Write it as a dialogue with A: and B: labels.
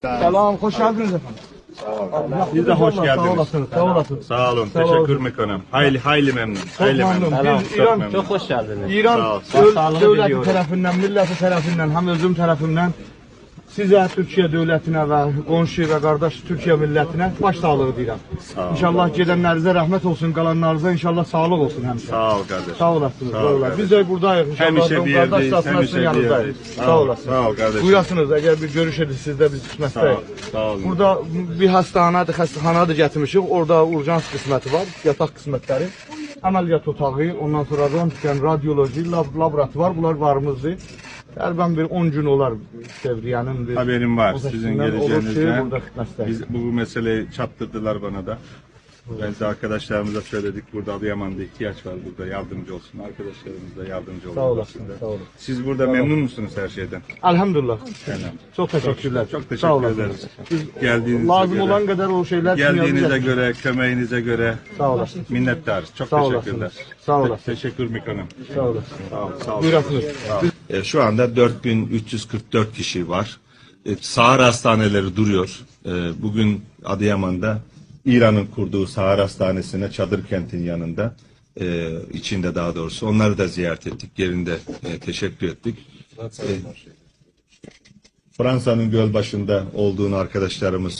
A: Selam, hoş geldiniz efendim.
B: Siz de hoş
A: Sağ
B: geldiniz.
A: olasınız, sağ olasınız.
B: Sağ olun.
A: Sağ olun.
B: Teşekkür mekanım. Hayli memnun. Hayli
A: memnun.
B: memnun.
A: Biz
B: Çok
A: İran-
B: memnun.
C: Çok hoş geldiniz.
A: İran
C: Sağlığını
A: devleti
C: diliyoruz.
A: tarafından, milleti tarafından, hem özüm tarafından sizə, Türkiyə dövlətinə və qonşu və qardaş Türkiyə millətinə baş sağlığı deyirəm.
B: olun.
A: İnşallah gedənlərinizə rəhmət olsun, qalanlarınıza inşallah sağlıq olsun həmişə.
B: Sağ ol kardeşim.
A: Sağ olasınız,
B: Sağ
A: sağ
B: ol
A: olasınız.
B: kardeşim.
A: Biz de buradayıq inşallah.
B: Həmişə bir
A: Qardaş
B: yerdeyiz.
A: safına
B: Həmişə
A: sizin
B: bir
A: yanınızdayız.
B: yerdeyiz.
A: Sağ olasınız.
B: Sağ ol kardeşim.
A: Buyurasınız, əgər bir görüş edirsiniz də biz
B: Sağ ol.
A: düşməkdəyik.
B: Sağ olun.
A: Burada bir hastanədir, xəstəxanadır gətirmişik. Orada urjans qisməti var, yataq qismətləri. Əməliyyat otağı, ondan sonra röntgen, radyoloji, laboratuvar, bunlar varımızdır. Təqribən bir 10 gün olar Sevriye'nin bir
B: Haberim var
A: o
B: sizin
A: seçimler olur ki,
B: geleceğinizden.
A: burada xidmətdəyik.
B: Biz bu meseleyi çattırdılar bana da. Biz de arkadaşlarımıza söyledik. Burada Adıyaman'da ihtiyaç var. Burada yardımcı olsun. Arkadaşlarımız da yardımcı olsun.
A: Sağ olasın, sağ olun.
B: Siz burada memnun musunuz her şeyden?
A: Elhamdülillah.
B: Elhamdülillah.
A: Çok teşekkürler.
B: Çok
A: Sağ
B: teşekkür
A: olasınız.
B: ederiz.
A: Biz
B: Geldiğinize
A: lazım
B: göre.
A: olan kadar o şeyler
B: Geldiğinize
A: yapacağız.
B: göre, kömeğinize göre
A: Sağ olasınız.
B: minnettarız. Çok
A: Sağ
B: teşekkürler.
A: olasınız. Sağ olasınız.
B: Teşekkür Mikan'ım.
A: Sağ olasın.
B: Sağ ol. Sağ ol.
A: Buyurasınız.
D: Şu anda 4344 kişi var. Sahar hastaneleri duruyor. Bugün Adıyaman'da İran'ın kurduğu Sahar Hastanesi'ne çadır kentin yanında, içinde daha doğrusu. Onları da ziyaret ettik. Yerinde teşekkür ettik. Fransa'nın Gölbaşı'nda olduğunu arkadaşlarımız